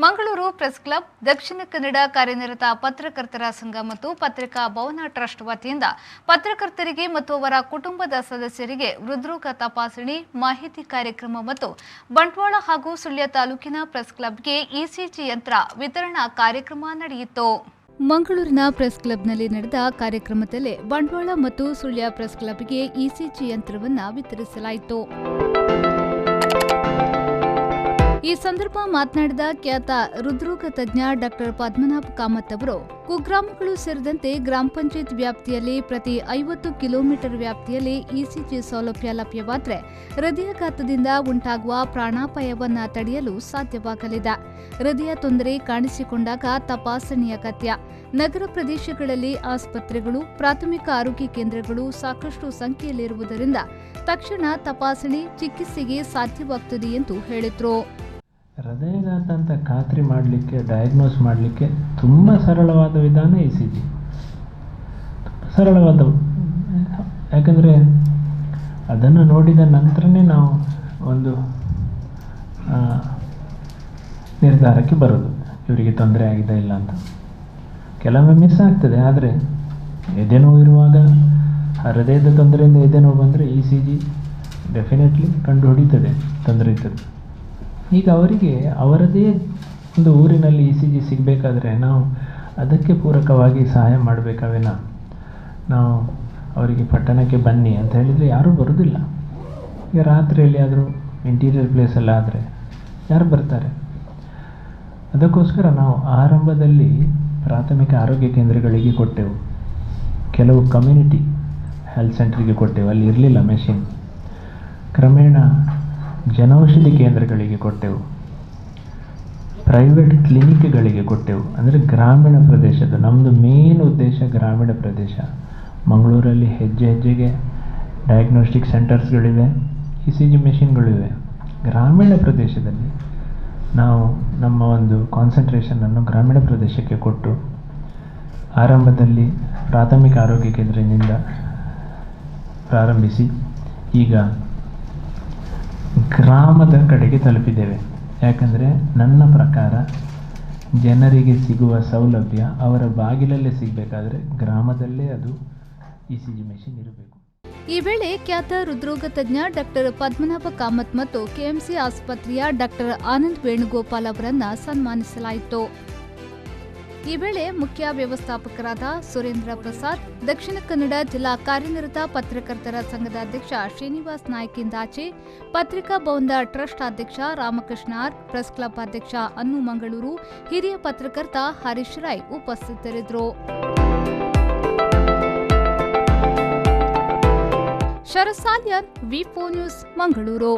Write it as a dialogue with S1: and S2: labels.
S1: Mangaluru press club, Dakshina Kannada ಕಾರ್ಯನಿರತ ಪತ್ರಕರ್ತರ ಸಂಘ ಮತ್ತು ಪತ್ರಿಕಾ ಭವನ ಟ್ರಸ್ಟ್ ವತಿಯಿಂದ ಪತ್ರಕರ್ತರಿಗೆ ಮತ್ತು ಅವರ ಕುಟುಂಬದ ಸದಸ್ಯರಿಗೆ ಹೃದ್ರೋಗ ತಪಾಸಣೆ ಮಾಹಿತಿ ಕಾರ್ಯಕ್ರಮ ಮತ್ತು ಬಂಟ್ವಾಳ ಹಾಗೂ ಸುಳ್ಯ ತಾಲೂಕಿನ ಪ್ರೆಸ್ ಕ್ಲಬ್ಗೆ ಇಸಿಜಿ ಯಂತ್ರ ವಿತರಣಾ ಕಾರ್ಯಕ್ರಮ ನಡೆಯಿತು. ಮಂಗಳೂರಿನ ಪ್ರೆಸ್ ಕ್ಲಬ್ನಲ್ಲಿ ನಡೆದ ಕಾರ್ಯಕ್ರಮದಲ್ಲಿ ಬಂಟ್ವಾಳ ಮತ್ತು ಸುಳ್ಯ ಪ್ರೆಸ್ ಕ್ಲಬ್ಗೆ ಇಸಿಜಿ ಯಂತ್ರವನ್ನು ವಿತರಿಸಲಾಯಿತು. ಈ ಸಂದರ್ಭ ಮಾತನಾಡಿದ ಖ್ಯಾತ ಹೃದ್ರೋಗ ತಜ್ಞ ಡಾಕ್ಟರ್ ಪದ್ಮನಾಭ ಕಾಮತ್ ಅವರು, ಕುಗ್ರಾಮಗಳು ಸೇರಿದಂತೆ ಗ್ರಾಮ ಪಂಚಾಯತ್ ವ್ಯಾಪ್ತಿಯಲ್ಲಿ ಪ್ರತಿ 50 ಕಿಲೋಮೀಟರ್ ವ್ಯಾಪ್ತಿಯಲ್ಲಿ ಇಸಿಜಿ ಸೌಲಭ್ಯ ಲಭ್ಯವಾದರೆ ಹೃದಯಾಘಾತದಿಂದ ಉಂಟಾಗುವ ಪ್ರಾಣಾಪಾಯವನ್ನು ತಡೆಯಲು ಸಾಧ್ಯವಾಗಲಿದೆ. ಹೃದಯ ತೊಂದರೆ ಕಾಣಿಸಿಕೊಂಡಾಗ ತಪಾಸಣೆ ಅಗತ್ಯ. ನಗರ ಪ್ರದೇಶಗಳಲ್ಲಿ ಆಸ್ಪತ್ರೆಗಳು, ಪ್ರಾಥಮಿಕ ಆರೋಗ್ಯ ಕೇಂದ್ರಗಳು ಸಾಕಷ್ಟು ಸಂಖ್ಯೆಯಲ್ಲಿರುವುದರಿಂದ ತಕ್ಷಣ ತಪಾಸಣೆ, ಚಿಕಿತ್ಸೆಗೆ ಸಾಧ್ಯವಾಗುತ್ತದೆ ಎಂದು ಹೇಳಿದರು.
S2: ಹೃದಯಾಘಾತ ಅಂತ ಖಾತ್ರಿ ಮಾಡಲಿಕ್ಕೆ, ಡಯಾಗ್ನೋಸ್ ಮಾಡಲಿಕ್ಕೆ ತುಂಬ ಸರಳವಾದ ವಿಧಾನ ಇಸಿಜಿ. ಸರಳವಾದ, ಯಾಕಂದರೆ ಅದನ್ನು ನೋಡಿದ ನಂತರನೇ ನಾವು ಒಂದು ನಿರ್ಧಾರಕ್ಕೆ ಬರೋದು, ಇವರಿಗೆ ತೊಂದರೆ ಆಗಿದೆ ಇಲ್ಲ ಅಂತ. ಕೆಲವೊಮ್ಮೆ ಮಿಸ್ ಆಗ್ತದೆ, ಆದರೆ ಎದೆನೋವು ಇರುವಾಗ, ಹೃದಯದ ತೊಂದರೆಯಿಂದ ಎದೆನೋವು ಬಂದರೆ ಇಸಿಜಿ ಡೆಫಿನೆಟ್ಲಿ ಕಂಡು ಹಿಡಿತದೆ ತೊಂದರೆ ಇರ್ತದೆ. ಈಗ ಅವರಿಗೆ ಅವರದೇ ಒಂದು ಊರಿನಲ್ಲಿ ಇಸಿಜಿ ಸಿಗಬೇಕಾದ್ರೆ ನಾವು ಅದಕ್ಕೆ ಪೂರಕವಾಗಿ ಸಹಾಯ ಮಾಡಬೇಕಾವೇನ. ನಾವು ಅವರಿಗೆ ಪಟ್ಟಣಕ್ಕೆ ಬನ್ನಿ ಅಂತ ಹೇಳಿದರೆ ಯಾರೂ ಬರೋದಿಲ್ಲ. ಈಗ ರಾತ್ರಿಯಲ್ಲಿ ಆದರೂ ಇಂಟೀರಿಯರ್ ಪ್ಲೇಸಲ್ಲಿ ಆದರೆ ಯಾರು ಬರ್ತಾರೆ? ಅದಕ್ಕೋಸ್ಕರ ನಾವು ಆರಂಭದಲ್ಲಿ ಪ್ರಾಥಮಿಕ ಆರೋಗ್ಯ ಕೇಂದ್ರಗಳಿಗೆ ಕೊಟ್ಟೆವು, ಕೆಲವು ಕಮ್ಯುನಿಟಿ ಹೆಲ್ತ್ ಸೆಂಟ್ರಿಗೆ ಕೊಟ್ಟೆವು, ಅಲ್ಲಿ ಇರಲಿಲ್ಲ ಮೆಷಿನ್. ಕ್ರಮೇಣ ಜನೌಷಧಿ ಕೇಂದ್ರಗಳಿಗೆ ಕೊಟ್ಟೆವು, ಪ್ರೈವೇಟ್ ಕ್ಲಿನಿಕ್ಗಳಿಗೆ ಕೊಟ್ಟೆವು. ಅಂದರೆ ಗ್ರಾಮೀಣ ಪ್ರದೇಶದ, ನಮ್ಮದು ಮೇನ್ ಉದ್ದೇಶ ಗ್ರಾಮೀಣ ಪ್ರದೇಶ. ಮಂಗಳೂರಲ್ಲಿ ಹೆಜ್ಜೆ ಹೆಜ್ಜೆಗೆ ಡಯಾಗ್ನೋಸ್ಟಿಕ್ ಸೆಂಟರ್ಸ್ಗಳಿವೆ, ಇಸಿಜಿ ಮೆಷಿನ್ಗಳಿವೆ. ಗ್ರಾಮೀಣ ಪ್ರದೇಶದಲ್ಲಿ ನಾವು ನಮ್ಮ ಒಂದು ಕಾನ್ಸಂಟ್ರೇಷನನ್ನು ಗ್ರಾಮೀಣ ಪ್ರದೇಶಕ್ಕೆ ಕೊಟ್ಟು ಆರಂಭದಲ್ಲಿ ಪ್ರಾಥಮಿಕ ಆರೋಗ್ಯ ಕೇಂದ್ರದಿಂದ ಪ್ರಾರಂಭಿಸಿ ಈಗ ಗ್ರಾಮದ ಕಡೆಗೆ ತಲುಪಿದ್ದೇವೆ. ಯಾಕಂದರೆ ನನ್ನ ಪ್ರಕಾರ ಜನರಿಗೆ ಸಿಗುವ ಸೌಲಭ್ಯ ಅವರ ಬಾಗಿಲಲ್ಲೇ ಸಿಗಬೇಕಾದ್ರೆ ಗ್ರಾಮದಲ್ಲೇ ಅದು ಇಸಿಜಿ ಮೆಷಿನ್ ಇರಬೇಕು.
S1: ಈ ವೇಳೆ ಖ್ಯಾತ ಹೃದ್ರೋಗ ತಜ್ಞ ಡಾಕ್ಟರ್ ಪದ್ಮನಾಭ ಕಾಮತ್ ಮತ್ತು ಕೆಎಂಸಿ ಆಸ್ಪತ್ರೆಯ ಡಾಕ್ಟರ್ ಆನಂದ್ ವೇಣುಗೋಪಾಲ್ ಅವರನ್ನ ಸನ್ಮಾನಿಸಲಾಯಿತು. ಈ ವೇಳೆ ಮುಖ್ಯ ವ್ಯವಸ್ಥಾಪಕರಾದ ಸುರೇಂದ್ರ ಪ್ರಸಾದ್, ದಕ್ಷಿಣ ಕನ್ನಡ ಜಿಲ್ಲಾ ಕಾರ್ಯನಿರತ ಪತ್ರಕರ್ತರ ಸಂಘದ ಅಧ್ಯಕ್ಷ ಶ್ರೀನಿವಾಸ್ ನಾಯ್ಕ್ ಇಂದಾಚೆ, ಪತ್ರಿಕಾ ಭವನದ ಟ್ರಸ್ಟ್ ಅಧ್ಯಕ್ಷ ರಾಮಕೃಷ್ಣ ಆರ್, ಪ್ರೆಸ್ ಕ್ಲಬ್ ಅಧ್ಯಕ್ಷ ಅನ್ನು ಮಂಗಳೂರು, ಹಿರಿಯ ಪತ್ರಕರ್ತ ಹರೀಶ್ ರೈ ಉಪಸ್ಥಿತರಿದ್ದರು. ಶರಸಾಲಿಯನ್, ವಿ4 ನ್ಯೂಸ್, ಮಂಗಳೂರು.